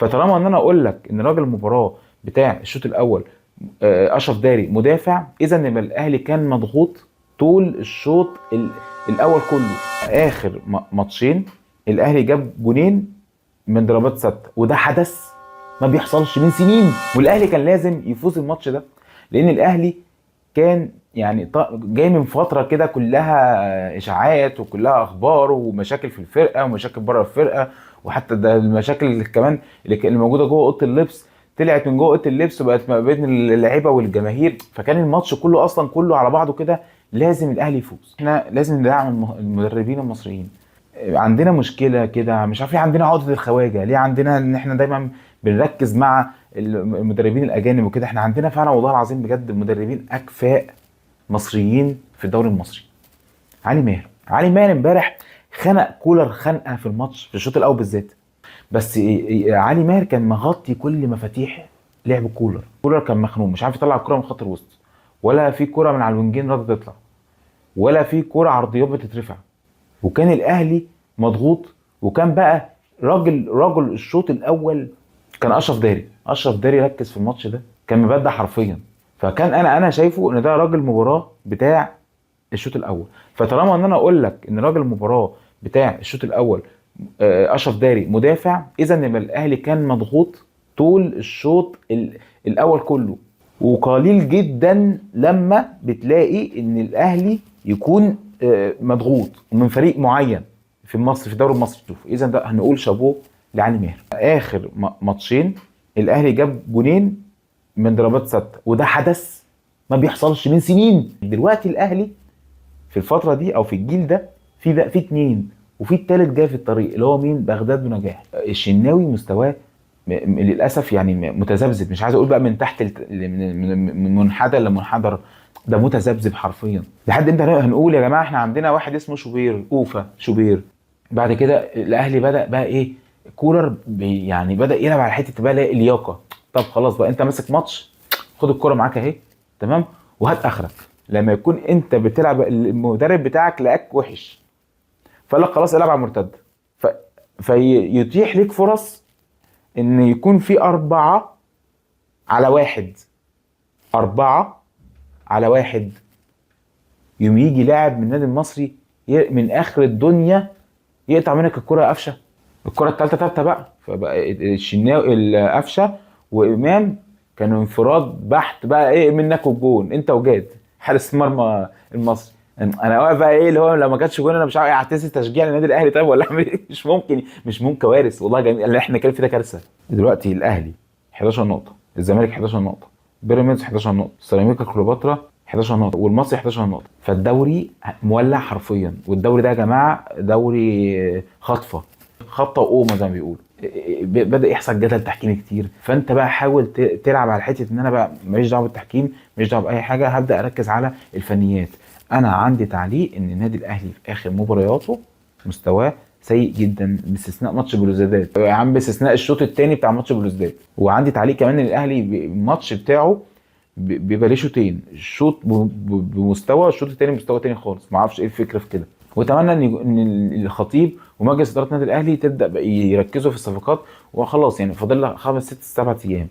فطالما ان انا اقول لك ان راجل المباراه بتاع الشوط الاول اشرف داري مدافع، اذا ان الاهلي كان مضغوط طول الشوط الاول كله. اخر ماتشين الاهلي جاب جونين من ضربات ثابته، وده حدث ما بيحصلش من سنين، والاهلي كان لازم يفوز الماتش ده، لان الاهلي كان يعني جاي من فتره كده كلها اشاعات وكلها اخبار ومشاكل في الفرقه ومشاكل بره الفرقه، وحتى ده المشاكل اللي كمان اللي موجوده جوه اوضه اللبس طلعت من جوه اوضه اللبس وبقت ما بين اللعيبه والجماهير. فكان الماتش كله اصلا كله على بعضه كده لازم الاهلي يفوز. احنا لازم ندعم المدربين المصريين. عندنا مشكله كده، مش عارف ليه عندنا عقده الخواجه، ليه عندنا ان احنا دايما بنركز مع المدربين الاجانب وكده. احنا عندنا فعلا والله العظيم بجد مدربين اكفاء مصريين في الدوري المصري. علي ماهر امبارح خنق كولر خنقه في الماتش في الشوط الاول بالذات، بس علي ماهر كان مغطي كل مفاتيح لعب كولر كان مخنوق، مش عارف يطلع الكره من خط الوسط، ولا في كره من على الوينجين راضيه تطلع، ولا في كره عرضيات بتترفع، وكان الاهلي مضغوط. وكان بقى راجل الشوط الاول كان اشرف داري ركز في الماتش ده، كان مبدع حرفيا. فكان انا شايفه ان ده راجل مباراه بتاع الشوط الاول. فطالما ان انا اقول لك ان راجل المباراه بتاع الشوط الاول اشرف داري مدافع، اذا ان الاهلي كان مضغوط طول الشوط الاول كله. وقليل جدا لما بتلاقي ان الاهلي يكون مضغوط من فريق معين في مصر في الدوري المصري. شوف اذا ده هنقول شابوه لعلي ماهر. اخر ماتشين الاهلي جاب جونين من ضربات ثابته، وده حدث ما بيحصلش من سنين. دلوقتي الاهلي في الفتره دي او في الجيل ده في اتنين، وفي التالت جاي في الطريق اللي هو مين؟ بغداد ونجاح. الشناوي مستواه للاسف يعني متذبذب، مش عايز اقول بقى من تحت من منحدر لمنحدر، ده متذبذب حرفيا. لحد امتى هنقول يا جماعه احنا عندنا واحد اسمه شوبير. بعد كده الاهلي بدا بقى ايه؟ كولر يعني بدا يلعب على حته بقى اللياقه. طب خلاص بقى انت ماسك ماتش، خد الكره معاك اهي تمام وهات اخرك. لما يكون انت بتلعب المدرب بتاعك لقاك وحش فقال لك خلاص العب على المرتد، فيتيح ليك فرص ان يكون في 4-1. 4-1 يوم يجي لاعب من النادي المصري من اخر الدنيا يقطع منك الكره قفشه، الكره الثالثه ثابته بقى. فبقى الشناوي القفشه وامام كانوا انفراد بحت بقى، ايه منك والجون انت وجاد حارس مرمى المصري. انا واقف بقى ايه اللي هو لو ما جاتش جون انا مش عارف اعتزل تشجيع للنادي الاهلي طيب ولا اعمل ايه؟ مش ممكن كوارث والله جميل اللي احنا كان في ده كارثه. دلوقتي الاهلي 11 نقطه، الزمالك 11 نقطه، بيراميدز 11 نقطه، سيراميكا كليوباترا 11 نقطه، والمصري 11 نقطه. فالدوري مولع حرفيا، والدوري ده يا جماعه دوري خطه وقومه زي ما بيقولوا. بدا يحصل جدل تحكيمي كتير، فانت بقى حاول تلعب على حته ان انا بقى ماليش دعوه بالتحكيم، ماليش دعوه باي حاجه، هبدا اركز على الفنيات. انا عندي تعليق ان النادي الاهلي في اخر مبارياته مستواه سيء جدا باستثناء ماتش بلوزداد يا عم، باستثناء الشوط الثاني بتاع ماتش بلوزداد. وعندي تعليق كمان ان الاهلي الماتش بتاعه بيبقى ليه شوطين، الشوط بمستوى، الشوط الثاني مستوى تاني خالص، ما اعرفش ايه الفكره في كده. واتمنى ان الخطيب ومجلس اداره النادي الاهلي تبدا يركزوا في الصفقات، وخلاص يعني فاضل لها 5 6 7 ايام.